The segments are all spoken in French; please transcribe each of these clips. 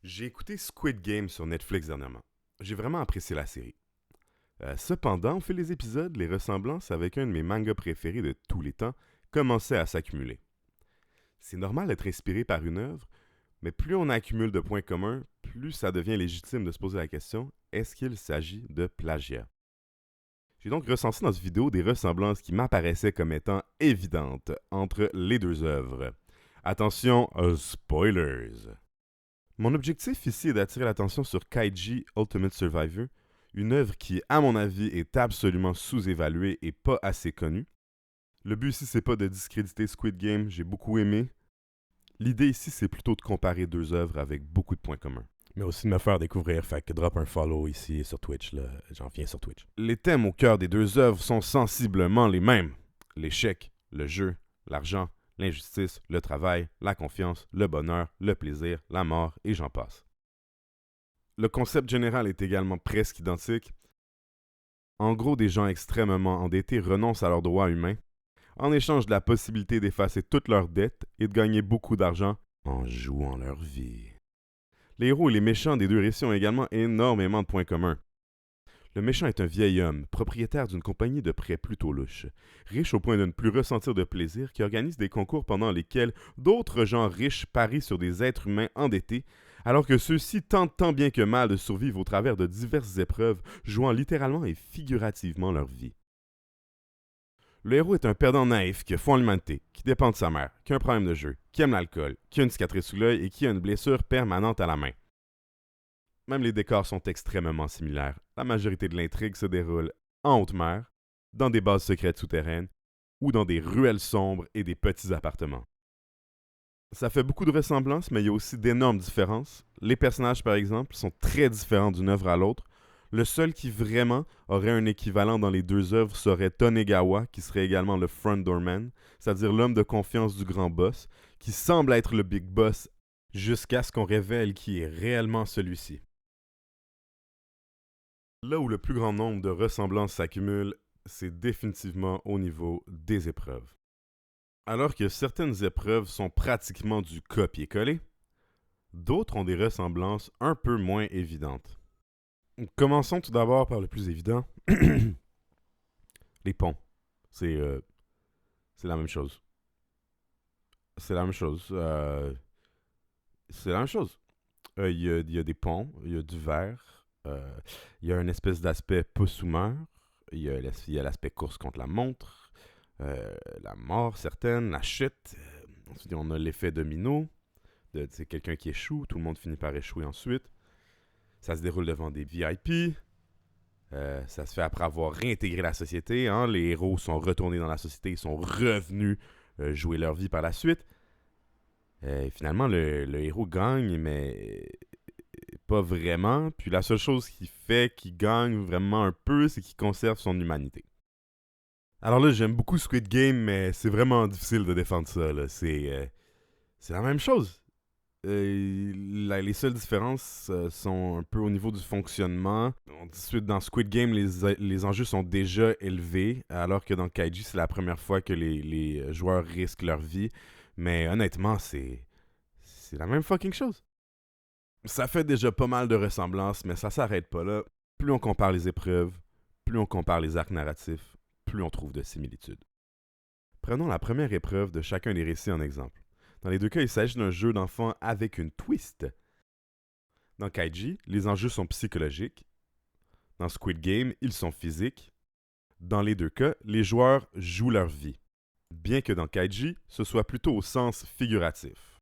J'ai écouté Squid Game sur Netflix dernièrement. J'ai vraiment apprécié la série. Cependant, au fil des épisodes, les ressemblances avec un de mes mangas préférés de tous les temps commençaient à s'accumuler. C'est normal d'être inspiré par une œuvre, mais plus on accumule de points communs, plus ça devient légitime de se poser la question, est-ce qu'il s'agit de plagiat? J'ai donc recensé dans cette vidéo des ressemblances qui m'apparaissaient comme étant évidentes entre les deux œuvres. Attention, spoilers! Mon objectif ici est d'attirer l'attention sur Kaiji Ultimate Survivor, une œuvre qui, à mon avis, est absolument sous-évaluée et pas assez connue. Le but ici, c'est pas de discréditer Squid Game, j'ai beaucoup aimé. L'idée ici, c'est plutôt de comparer deux œuvres avec beaucoup de points communs. Mais aussi de me faire découvrir, fait que drop un follow ici sur Twitch, là. J'en viens sur Twitch. Les thèmes au cœur des deux œuvres sont sensiblement les mêmes. L'échec, le jeu, l'argent, l'injustice, le travail, la confiance, le bonheur, le plaisir, la mort, et j'en passe. Le concept général est également presque identique. En gros, des gens extrêmement endettés renoncent à leurs droits humains en échange de la possibilité d'effacer toutes leurs dettes et de gagner beaucoup d'argent en jouant leur vie. Les héros et les méchants des deux récits ont également énormément de points communs. Le méchant est un vieil homme, propriétaire d'une compagnie de prêts plutôt louche, riche au point de ne plus ressentir de plaisir, qui organise des concours pendant lesquels d'autres gens riches parient sur des êtres humains endettés, alors que ceux-ci tentent tant bien que mal de survivre au travers de diverses épreuves, jouant littéralement et figurativement leur vie. Le héros est un perdant naïf qui a foi en l'humanité, qui dépend de sa mère, qui a un problème de jeu, qui aime l'alcool, qui a une cicatrice sous l'œil et qui a une blessure permanente à la main. Même les décors sont extrêmement similaires. La majorité de l'intrigue se déroule en haute mer, dans des bases secrètes souterraines ou dans des ruelles sombres et des petits appartements. Ça fait beaucoup de ressemblances, mais il y a aussi d'énormes différences. Les personnages, par exemple, sont très différents d'une œuvre à l'autre. Le seul qui vraiment aurait un équivalent dans les deux œuvres serait Tonegawa, qui serait également le front doorman, c'est-à-dire l'homme de confiance du grand boss, qui semble être le big boss jusqu'à ce qu'on révèle qui est réellement celui-ci. Là où le plus grand nombre de ressemblances s'accumulent, c'est définitivement au niveau des épreuves. Alors que certaines épreuves sont pratiquement du copier-coller, d'autres ont des ressemblances un peu moins évidentes. Commençons tout d'abord par le plus évident, les ponts. C'est la même chose. C'est la même chose. C'est la même chose. Il y a des ponts, il y a du verre, il y a une espèce d'aspect post-humeur, il y a l'aspect course contre la montre, la mort certaine, la chute. Ensuite, on a l'effet domino. C'est quelqu'un qui échoue, tout le monde finit par échouer ensuite. Ça se déroule devant des VIP. Ça se fait après avoir réintégré la société. Hein. Les héros sont retournés dans la société, ils sont revenus jouer leur vie par la suite. Et finalement, le héros gagne, mais pas vraiment. Puis la seule chose qui fait qu'il gagne vraiment un peu, c'est qu'il conserve son humanité. Alors là, j'aime beaucoup Squid Game, mais c'est vraiment difficile de défendre ça. Là. C'est la même chose. Les seules différences sont un peu au niveau du fonctionnement. Ensuite, dans Squid Game, les enjeux sont déjà élevés, alors que dans Kaiji, c'est la première fois que les joueurs risquent leur vie. Mais honnêtement, c'est la même fucking chose. Ça fait déjà pas mal de ressemblances, mais ça s'arrête pas là. Plus on compare les épreuves, plus on compare les arcs narratifs, plus on trouve de similitudes. Prenons la première épreuve de chacun des récits en exemple. Dans les deux cas, il s'agit d'un jeu d'enfant avec une twist. Dans Kaiji, les enjeux sont psychologiques. Dans Squid Game, ils sont physiques. Dans les deux cas, les joueurs jouent leur vie. Bien que dans Kaiji, ce soit plutôt au sens figuratif.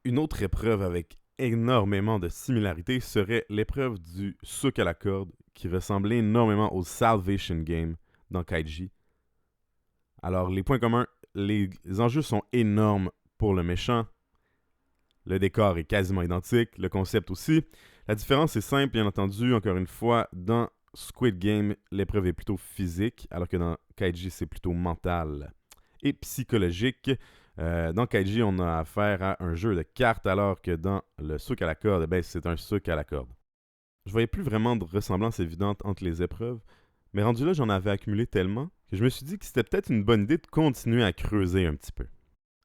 Une autre épreuve avec énormément de similarités serait l'épreuve du souk à la corde, qui ressemble énormément au Salvation Game dans Kaiji. Alors, les points communs, les enjeux sont énormes pour le méchant. Le décor est quasiment identique, le concept aussi. La différence est simple, bien entendu. Encore une fois, dans Squid Game, l'épreuve est plutôt physique, alors que dans Kaiji, c'est plutôt mental et psychologique. Dans Kaiji, on a affaire à un jeu de cartes, alors que dans le souk à la corde, ben, c'est un souk à la corde. Je voyais plus vraiment de ressemblance évidente entre les épreuves, mais rendu là, j'en avais accumulé tellement que je me suis dit que c'était peut-être une bonne idée de continuer à creuser un petit peu.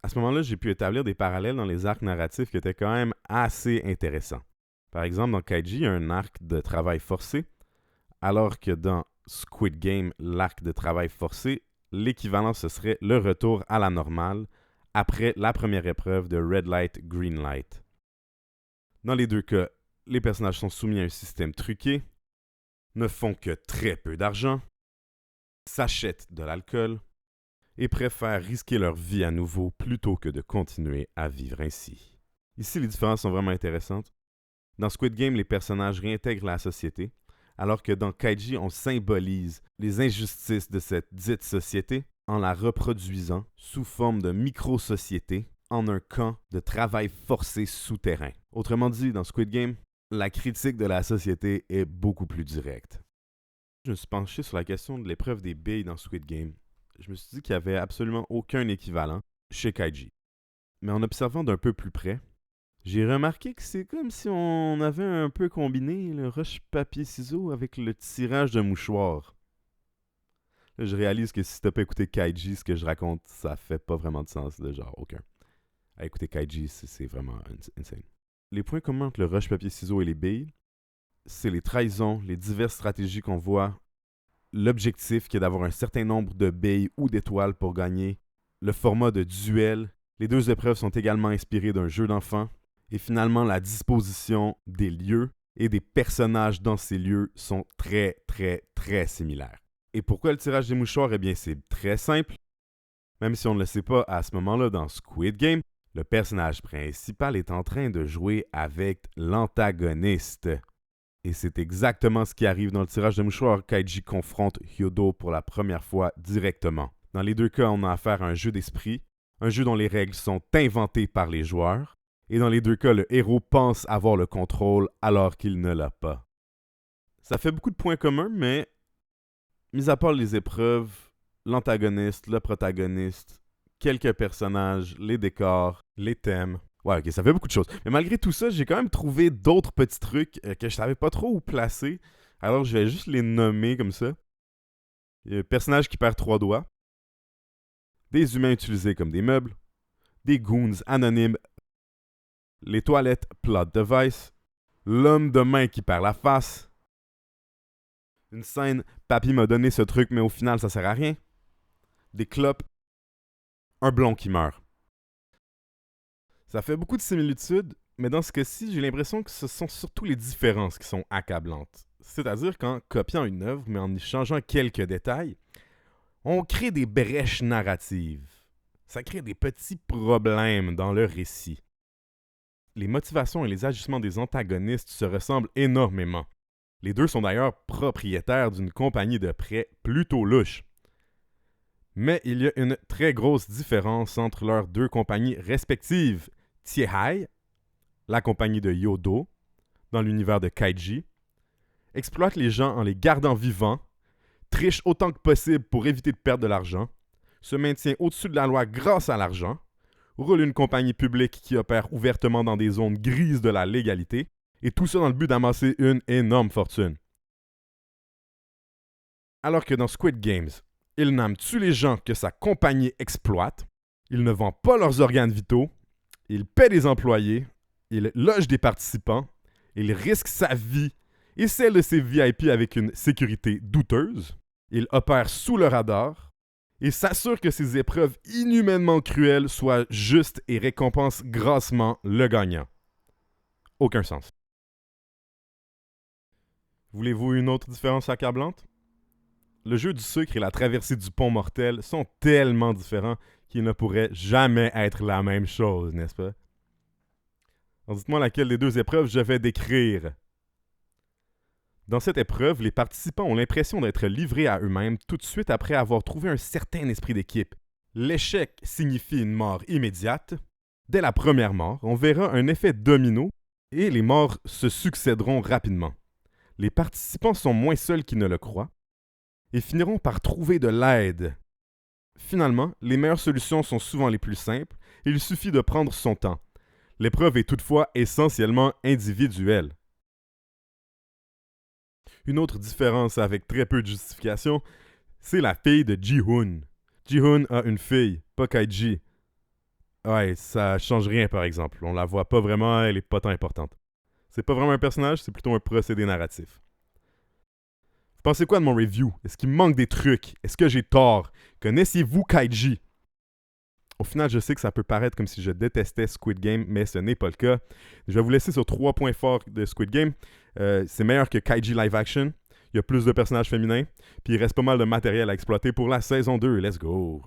À ce moment-là, j'ai pu établir des parallèles dans les arcs narratifs qui étaient quand même assez intéressants. Par exemple, dans Kaiji, il y a un arc de travail forcé, alors que dans Squid Game, l'arc de travail forcé, l'équivalent ce serait le retour à la normale après la première épreuve de Red Light, Green Light. Dans les deux cas, les personnages sont soumis à un système truqué, ne font que très peu d'argent, s'achètent de l'alcool et préfèrent risquer leur vie à nouveau plutôt que de continuer à vivre ainsi. Ici, les différences sont vraiment intéressantes. Dans Squid Game, les personnages réintègrent la société, alors que dans Kaiji, on symbolise les injustices de cette dite société en la reproduisant sous forme de micro-société en un camp de travail forcé souterrain. Autrement dit, dans Squid Game, la critique de la société est beaucoup plus directe. Je me suis penché sur la question de l'épreuve des billes dans Squid Game. Je me suis dit qu'il n'y avait absolument aucun équivalent chez Kaiji. Mais en observant d'un peu plus près, j'ai remarqué que c'est comme si on avait un peu combiné le roche-papier-ciseaux avec le tirage de mouchoir. Là, je réalise que si t'as pas écouté Kaiji, ce que je raconte, ça fait pas vraiment de sens, de genre aucun. À écouter Kaiji, c'est vraiment insane. Les points communs entre le roche-papier-ciseaux et les billes, c'est les trahisons, les diverses stratégies qu'on voit, l'objectif qui est d'avoir un certain nombre de billes ou d'étoiles pour gagner, le format de duel. Les deux épreuves sont également inspirées d'un jeu d'enfant. Et finalement, la disposition des lieux et des personnages dans ces lieux sont très, très, très similaires. Et pourquoi le tirage des mouchoirs? Eh bien, c'est très simple. Même si on ne le sait pas à ce moment-là dans Squid Game, le personnage principal est en train de jouer avec l'antagoniste. Et c'est exactement ce qui arrive dans le tirage de mouchoirs. Kaiji confronte Hyodo pour la première fois directement. Dans les deux cas, on a affaire à un jeu d'esprit, un jeu dont les règles sont inventées par les joueurs. Et dans les deux cas, le héros pense avoir le contrôle alors qu'il ne l'a pas. Ça fait beaucoup de points communs, mais mis à part les épreuves, l'antagoniste, le protagoniste, quelques personnages, les décors, les thèmes. Ouais, ok, ça fait beaucoup de choses. Mais malgré tout ça, j'ai quand même trouvé d'autres petits trucs que je savais pas trop où placer. Alors je vais juste les nommer comme ça. Il y a un personnage qui perd 3 doigts. Des humains utilisés comme des meubles. Des goons anonymes. Les toilettes plot device, l'homme de main qui perd la face, une scène « Papy m'a donné ce truc, mais au final, ça sert à rien », des clopes, un blond qui meurt. Ça fait beaucoup de similitudes, mais dans ce cas-ci, j'ai l'impression que ce sont surtout les différences qui sont accablantes. C'est-à-dire qu'en copiant une œuvre, mais en y changeant quelques détails, on crée des brèches narratives. Ça crée des petits problèmes dans le récit. Les motivations et les agissements des antagonistes se ressemblent énormément. Les deux sont d'ailleurs propriétaires d'une compagnie de prêt plutôt louche. Mais il y a une très grosse différence entre leurs deux compagnies respectives. Tiehai, la compagnie de Hyodo, dans l'univers de Kaiji, exploite les gens en les gardant vivants, triche autant que possible pour éviter de perdre de l'argent, se maintient au-dessus de la loi grâce à l'argent, roule une compagnie publique qui opère ouvertement dans des zones grises de la légalité, et tout ça dans le but d'amasser une énorme fortune. Alors que dans Squid Games, il n'aime tuer les gens que sa compagnie exploite, il ne vend pas leurs organes vitaux, il paie des employés, il loge des participants, il risque sa vie et celle de ses VIP avec une sécurité douteuse, il opère sous le radar, et s'assure que ces épreuves inhumainement cruelles soient justes et récompensent grassement le gagnant. Aucun sens. Voulez-vous une autre différence accablante? Le jeu du sucre et la traversée du pont mortel sont tellement différents qu'ils ne pourraient jamais être la même chose, n'est-ce pas? Alors dites-moi laquelle des deux épreuves je vais décrire. Dans cette épreuve, les participants ont l'impression d'être livrés à eux-mêmes tout de suite après avoir trouvé un certain esprit d'équipe. L'échec signifie une mort immédiate. Dès la première mort, on verra un effet domino et les morts se succéderont rapidement. Les participants sont moins seuls qu'ils ne le croient et finiront par trouver de l'aide. Finalement, les meilleures solutions sont souvent les plus simples et il suffit de prendre son temps. L'épreuve est toutefois essentiellement individuelle. Une autre différence avec très peu de justification, c'est la fille de Ji-hoon. Ji-hoon a une fille, pas Kaiji. Ouais, ça change rien par exemple. On la voit pas vraiment, elle est pas tant importante. C'est pas vraiment un personnage, c'est plutôt un procédé narratif. Vous pensez quoi de mon review? Est-ce qu'il me manque des trucs? Est-ce que j'ai tort? Connaissiez-vous Kaiji? Au final, je sais que ça peut paraître comme si je détestais Squid Game, mais ce n'est pas le cas. Je vais vous laisser sur 3 points forts de Squid Game. C'est meilleur que Kaiji Live Action. Il y a plus de personnages féminins. Puis il reste pas mal de matériel à exploiter pour la saison 2. Let's go!